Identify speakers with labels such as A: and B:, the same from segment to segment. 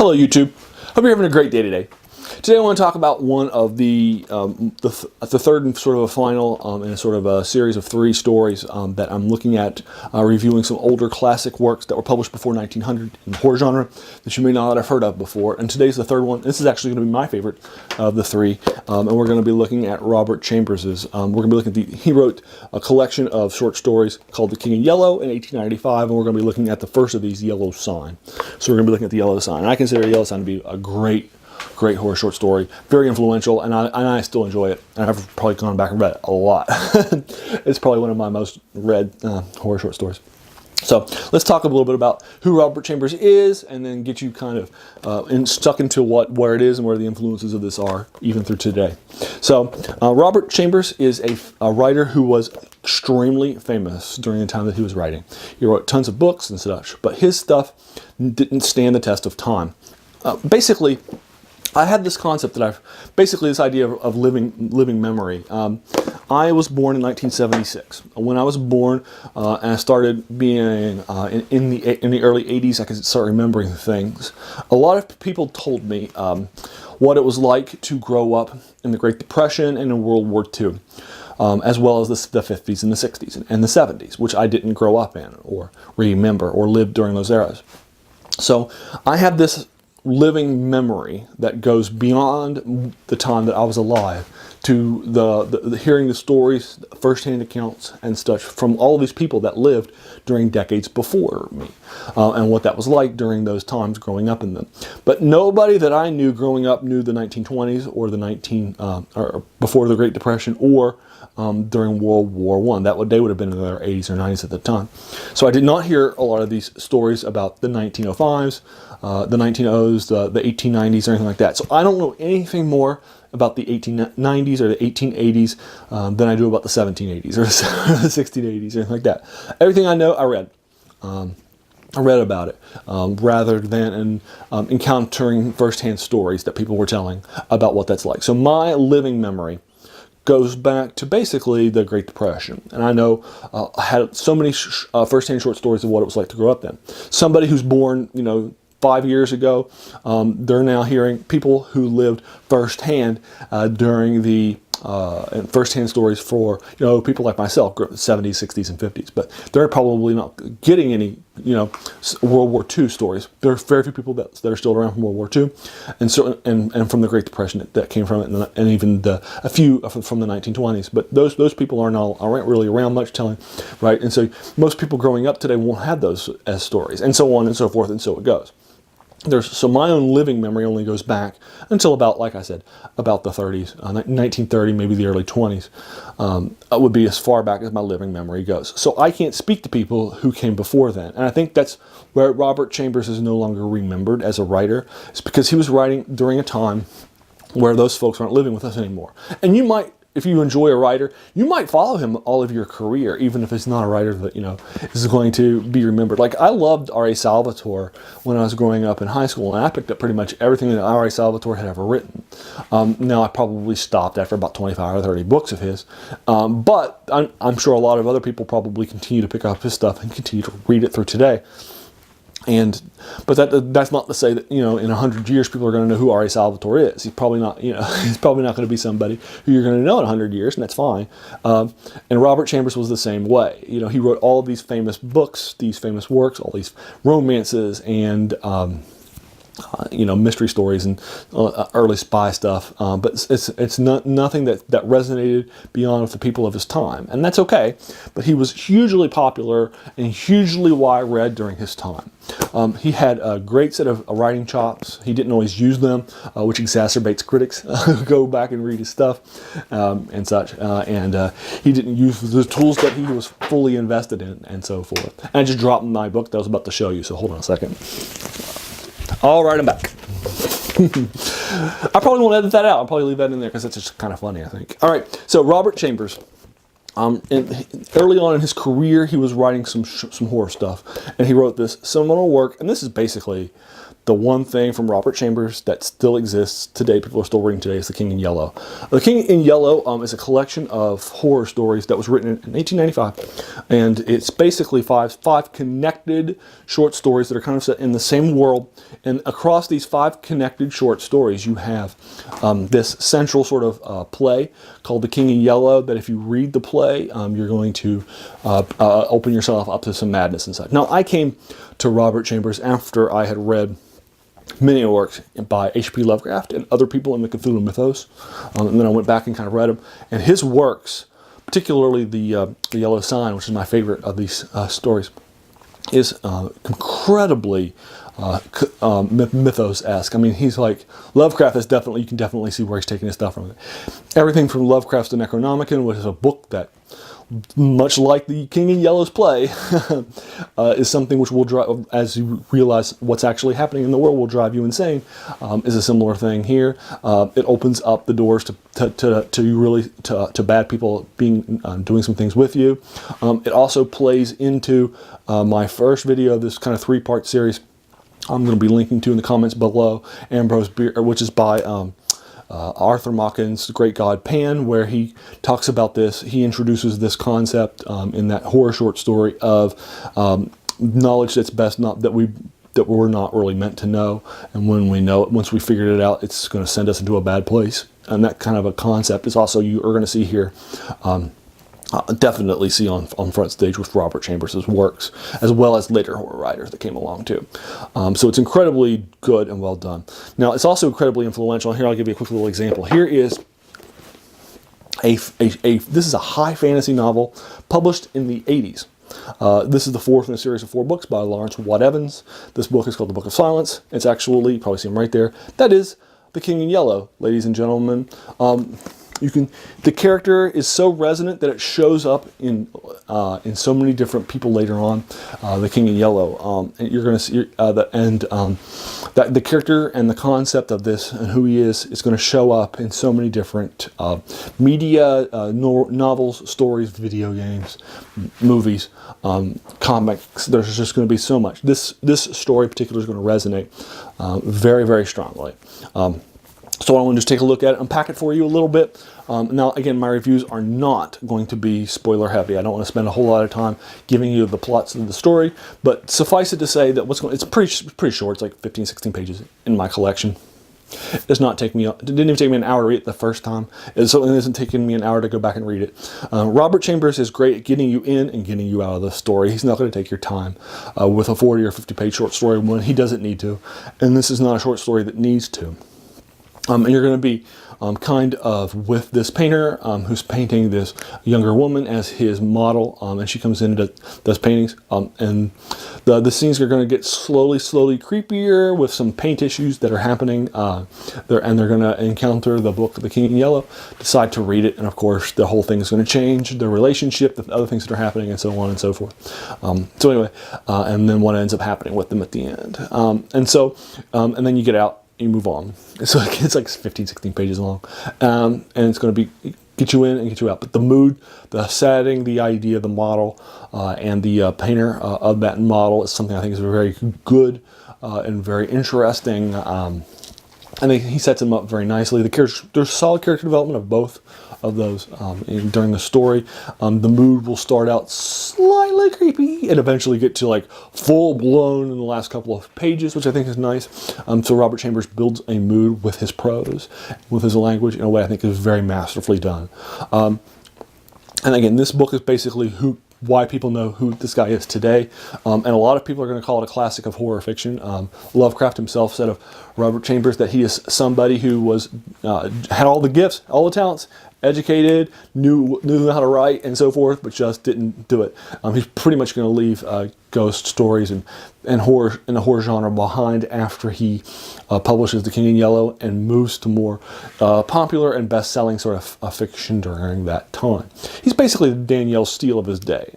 A: Hello YouTube. Hope you're having a great day today. Today I want to talk about one of the third and sort of a final in a sort of a series of three stories that I'm looking at reviewing some older classic works that were published before 1900 in the horror genre that you may not have heard of before. And today's the third one. This is actually going to be my favorite of the three, and we're going to be looking at Robert Chambers's. We're going to be looking at he wrote a collection of short stories called The King in Yellow in 1895, and we're going to be looking at the first of these, Yellow Sign. So we're going to be looking at the Yellow Sign. And I consider Yellow Sign to be a great horror short story, very influential, and I still enjoy it. And I've probably gone back and read it a lot. It's probably one of my most read horror short stories. So let's talk a little bit about who Robert Chambers is, and then get you kind of stuck into where it is and where the influences of this are, even through today. So Robert Chambers is a writer who was extremely famous during the time that he was writing. He wrote tons of books and such, but his stuff didn't stand the test of time. Basically, I had this concept that this idea of living memory. I was born in 1976. When I was born and I started being in the early 80s, I could start remembering things. A lot of people told me what it was like to grow up in the Great Depression and in World War II, as well as the 50s and the 60s and the 70s, which I didn't grow up in or remember or live during those eras. So I have this living memory that goes beyond the time that I was alive to the hearing the stories, first-hand accounts and such from all of these people that lived during decades before me, and what that was like during those times growing up in them. But nobody that I knew growing up knew the 1920s or or before the Great Depression or during World War I. They would have been in their 80s or 90s at the time. So I did not hear a lot of these stories about the 1905s, the 1900s, the 1890s, or anything like that. So I don't know anything more about the 1890s or the 1880s than I do about the 1780s or the 1680s or anything like that. Everything I know, I read. I read about it rather than encountering first-hand stories that people were telling about what that's like. So my living memory goes back to basically the Great Depression. And I know I had so many first-hand short stories of what it was like to grow up then. Somebody who's born, 5 years ago, they're now hearing people who lived firsthand during the first-hand stories for people like myself, 70s, 60s, and 50s. But they're probably not getting any World War II stories. There are very few people that are still around from World War II, and from the Great Depression that came from it, and even a few from the 1920s. But those people aren't really around much telling, right? And so most people growing up today won't have those as stories, and so on and so forth, and so it goes. So my own living memory only goes back until about, like I said, about the 30s, 1930, maybe the early 20s, would be as far back as my living memory goes. So I can't speak to people who came before then. And I think that's where Robert Chambers is no longer remembered as a writer. It's because he was writing during a time where those folks aren't living with us anymore. And you might, if you enjoy a writer, you might follow him all of your career, even if it's not a writer that, is going to be remembered. Like, I loved R.A. Salvatore when I was growing up in high school, and I picked up pretty much everything that R.A. Salvatore had ever written. Now, I probably stopped after about 25 or 30 books of his, but I'm sure a lot of other people probably continue to pick up his stuff and continue to read it through today. But that's not to say that in 100 years people are going to know who R.A. Salvatore is. He's probably not he's probably not going to be somebody who you're going to know in 100 years, and that's fine. And Robert Chambers was the same way. He wrote all of these famous books, these famous works, all these romances and mystery stories and early spy stuff, but it's nothing that resonated beyond with the people of his time, and that's okay. But he was hugely popular and hugely well read during his time. He had a great set of writing chops. He didn't always use them, which exacerbates critics who go back and read his stuff and such. He didn't use the tools that he was fully invested in, and so forth. And I just dropped my book that I was about to show you, so hold on a second. All right, I'm back. I probably won't edit that out. I'll probably leave that in there because it's just kind of funny, I think. All right, so Robert Chambers And early on in his career, he was writing some horror stuff, and he wrote this seminal work. And this is basically the one thing from Robert Chambers that still exists today. People are still reading today. Is The King in Yellow. The King in Yellow is a collection of horror stories that was written in 1895, and it's basically five connected short stories that are kind of set in the same world. And across these 5 connected short stories, you have this central sort of play called The King in Yellow, that if you read the play, you're going to open yourself up to some madness inside. Now, I came to Robert Chambers after I had read many works by H.P. Lovecraft and other people in the Cthulhu mythos, and then I went back and kind of read them. And his works, particularly the Yellow Sign, which is my favorite of these stories, is incredibly mythos-esque. I mean, he's like, Lovecraft is definitely, you can definitely see where he's taking his stuff from. Everything from Lovecraft's The Necronomicon, which is a book that, much like the King in Yellow's play, is something which will drive, as you realize what's actually happening in the world, will drive you insane. Is a similar thing here. It opens up the doors to bad people doing some things with you. It also plays into my first video of this kind of 3-part series. I'm going to be linking to in the comments below, Ambrose Bierce, which is by Arthur Machen's Great God Pan, where he talks about this. He introduces this concept in that horror short story of knowledge that's best not that we're not really meant to know, and when we know it, once we figured it out, it's going to send us into a bad place. And that kind of a concept is also, you are going to see here. Definitely see on front stage with Robert Chambers' works, as well as later horror writers that came along too. So it's incredibly good and well done. Now, it's also incredibly influential. Here, I'll give you a quick little example. Here is this is a high fantasy novel published in the 80s. This is the 4th in a series of 4 books by Lawrence Watt Evans. This book is called The Book of Silence. It's actually, you probably see him right there. That is The King in Yellow, ladies and gentlemen. The character is so resonant that it shows up in so many different people later on. The King in Yellow, and you're going to see that the character and the concept of this and who he is going to show up in so many different media, novels, stories, video games, movies, comics. There's just going to be so much. This story in particular is going to resonate very, very strongly. So I want to just take a look at it, unpack it for you a little bit. Now, again, my reviews are not going to be spoiler heavy. I don't want to spend a whole lot of time giving you the plots of the story, but suffice it to say that it's pretty short. It's like 15, 16 pages in my collection. It didn't even take me an hour to read it the first time. It certainly isn't taking me an hour to go back and read it. Robert Chambers is great at getting you in and getting you out of the story. He's not going to take your time with a 40 or 50 page short story when he doesn't need to. And this is not a short story that needs to. And you're going to be kind of with this painter who's painting this younger woman as his model, and she comes in and does paintings, and the scenes are going to get slowly creepier with some paint issues that are happening they're going to encounter the book The King in Yellow, decide to read it, and of course the whole thing is going to change, their relationship, the other things that are happening, and so on and so forth. So anyway, and then what ends up happening with them at the end, and then you get out, you move on. So it's like 15, 16 pages long, and it's going to be get you in and get you out. But the mood, the setting, the idea, the model, and the painter of that model is something I think is very good and very interesting. And he sets them up very nicely. There's solid character development of both of those during the story. The mood will start out slightly creepy and eventually get to like full blown in the last couple of pages, which I think is nice. So Robert Chambers builds a mood with his prose, with his language, in a way I think is very masterfully done. And again, this book is basically why people know who this guy is today. And a lot of people are going to call it a classic of horror fiction. Lovecraft himself said of Robert Chambers that he is somebody who had all the gifts, all the talents, knew how to write and so forth, but just didn't do it. He's pretty much going to leave ghost stories and horror in the horror genre behind after he publishes The King in Yellow and moves to more popular and best-selling sort of fiction during that time. He's basically the Danielle Steele of his day,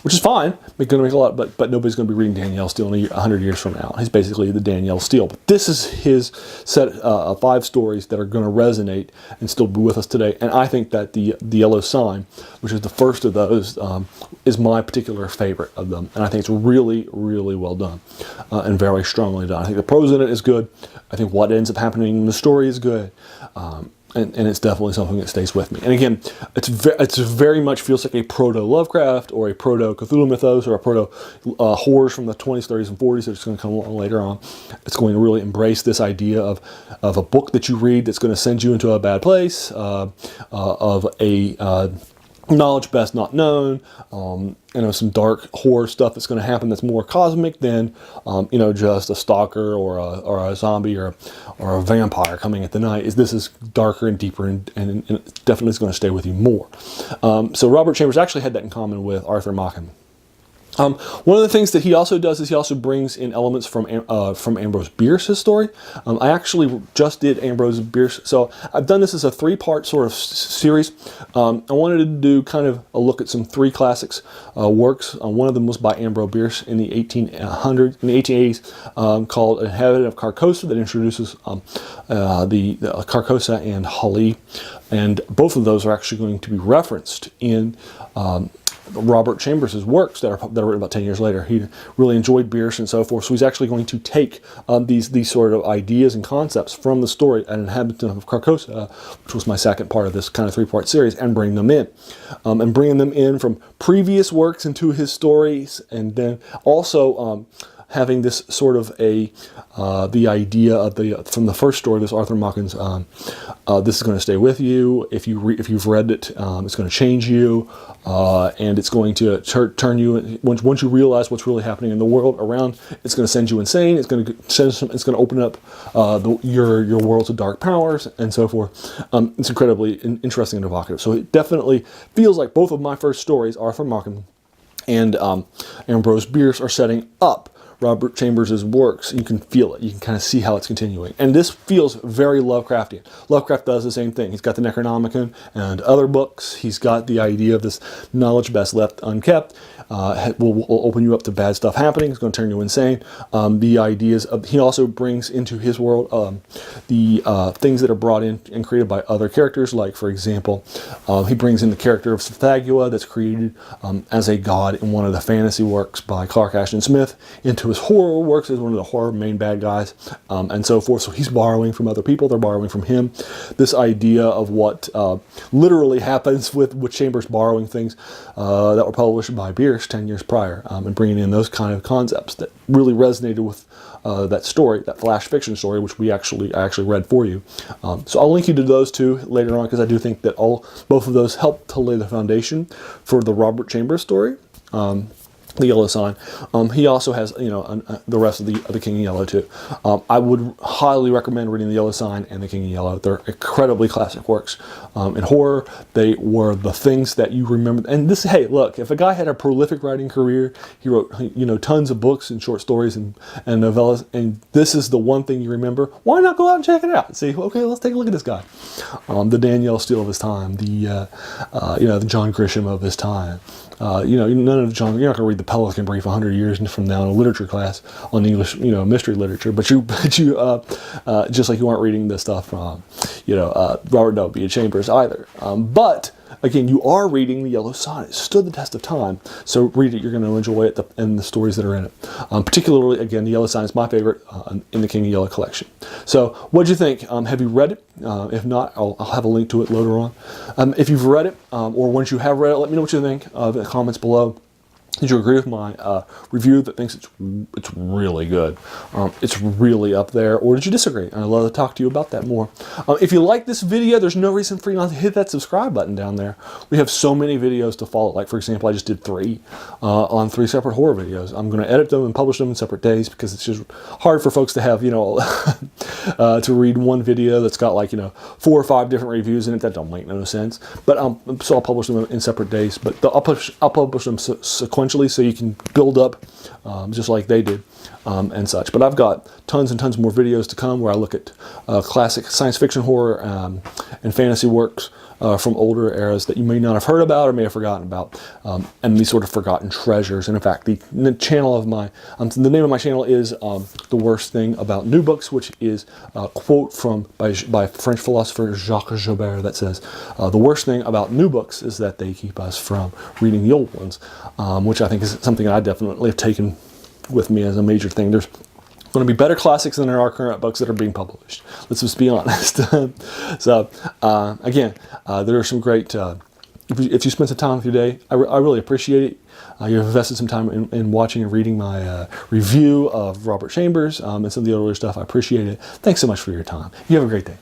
A: which is fine. It's going to make a lot, but nobody's going to be reading Danielle Steele in 100 years from now. He's basically the Danielle Steele. But this is his set of 5 stories that are going to resonate and still be with us today. And I think that the Yellow Sign, which is the first of those, is my particular favorite of them. And I think it's really, really well done and very strongly done. I think the prose in it is good. I think what ends up happening in the story is good. And it's definitely something that stays with me. And again, it's very much feels like a proto-Lovecraft or a proto-Cthulhu mythos or a proto-horrors from the 20s, 30s, and 40s that's going to come along later on. It's going to really embrace this idea of a book that you read that's going to send you into a bad place, of a knowledge best not known, some dark horror stuff that's going to happen that's more cosmic than, just a stalker or a zombie or a vampire coming at the night. This is darker and deeper and definitely is going to stay with you more. So Robert Chambers actually had that in common with Arthur Machen. One of the things that he also does is he also brings in elements from Ambrose Bierce's story. I actually just did Ambrose Bierce, so I've done this as a 3-part sort of series. I wanted to do kind of a look at some 3 classics works. One of them was by Ambrose Bierce in the 1880s, called Inhabitant of Carcosa, that introduces the Carcosa and Hali, and both of those are actually going to be referenced in Robert Chambers' works that are written about 10 years later. He really enjoyed Bierce and so forth, so he's actually going to take these sort of ideas and concepts from the story An Inhabitant of Carcosa, which was my second part of this kind of 3-part series, and bring them in. And bringing them in from previous works into his stories, and then also having this sort of the idea of from the first story, this Arthur Machen's, this is going to stay with you. If you've read it, it's going to change you, and it's going to turn you. Once you realize what's really happening in the world around, it's going to send you insane. It's going to open up your world to dark powers and so forth. It's incredibly interesting and evocative. So it definitely feels like both of my first stories, Arthur Machen and Ambrose Bierce, are setting up Robert Chambers' works. You can feel it. You can kind of see how it's continuing. And this feels very Lovecraftian. Lovecraft does the same thing. He's got the Necronomicon and other books. He's got the idea of this knowledge best left unkept. Will open you up to bad stuff happening. It's going to turn you insane. The ideas of, he also brings into his world the things that are brought in and created by other characters. Like, for example, he brings in the character of Pythagoras that's created as a god in one of the fantasy works by Clark Ashton Smith into his horror works as one of the horror main bad guys, and so forth. So he's borrowing from other people. They're borrowing from him. This idea of what literally happens with Chambers borrowing things that were published by Bierce 10 years prior, and bringing in those kind of concepts that really resonated with that story, that flash fiction story, which I actually read for you. So I'll link you to those 2 later on, because I do think that both of those help to lay the foundation for the Robert Chambers story. The Yellow Sign. He also has, the rest of the King in Yellow too. I would highly recommend reading The Yellow Sign and The King in Yellow. They're incredibly classic works. In horror, they were the things that you remember. And this, hey, look, if a guy had a prolific writing career, he wrote, tons of books and short stories and novellas, and this is the one thing you remember, why not go out and check it out and see, okay, let's take a look at this guy. The Danielle Steele of his time, the John Grisham of his time. None of John, you're not going to read the Pelican Brief 100 years from now in a literature class on English, mystery literature, but you just like you aren't reading the stuff from, Robert W. Chambers either. But again, you are reading The Yellow Sign. It stood the test of time. So read it. You're going to enjoy it and the stories that are in it. Particularly, again, The Yellow Sign is my favorite in the King in Yellow collection. So what'd you think? Have you read it? If not, I'll have a link to it later on. If you've read it, or once you have read it, let me know what you think in the comments below. Did you agree with my review that thinks it's really good? It's really up there, or did you disagree? I'd love to talk to you about that more. If you like this video, there's no reason for you not to hit that subscribe button down there. We have so many videos to follow. Like, for example, I just did 3 on 3 separate horror videos. I'm going to edit them and publish them in separate days because it's just hard for folks to have, to read one video that's got like 4 or 5 different reviews in it. That don't make no sense. But so I'll publish them in separate days. But I'll publish them sequentially so you can build up just like they did and such. But I've got tons and tons more videos to come where I look at classic science fiction, horror, and fantasy works from older eras that you may not have heard about or may have forgotten about, and these sort of forgotten treasures. And in fact, the channel of my the name of my channel is The Worst Thing About New Books, which is a quote by French philosopher Jacques Joubert that says, "The worst thing about new books is that they keep us from reading the old ones," which I think is something I definitely have taken with me as a major thing. There's going to be better classics than there are current books that are being published. Let's just be honest. So again, there are some great. If you spend some time with your day, I really appreciate it. You've invested some time in watching and reading my review of Robert Chambers and some of the other stuff. I appreciate it. Thanks so much for your time. You have a great day.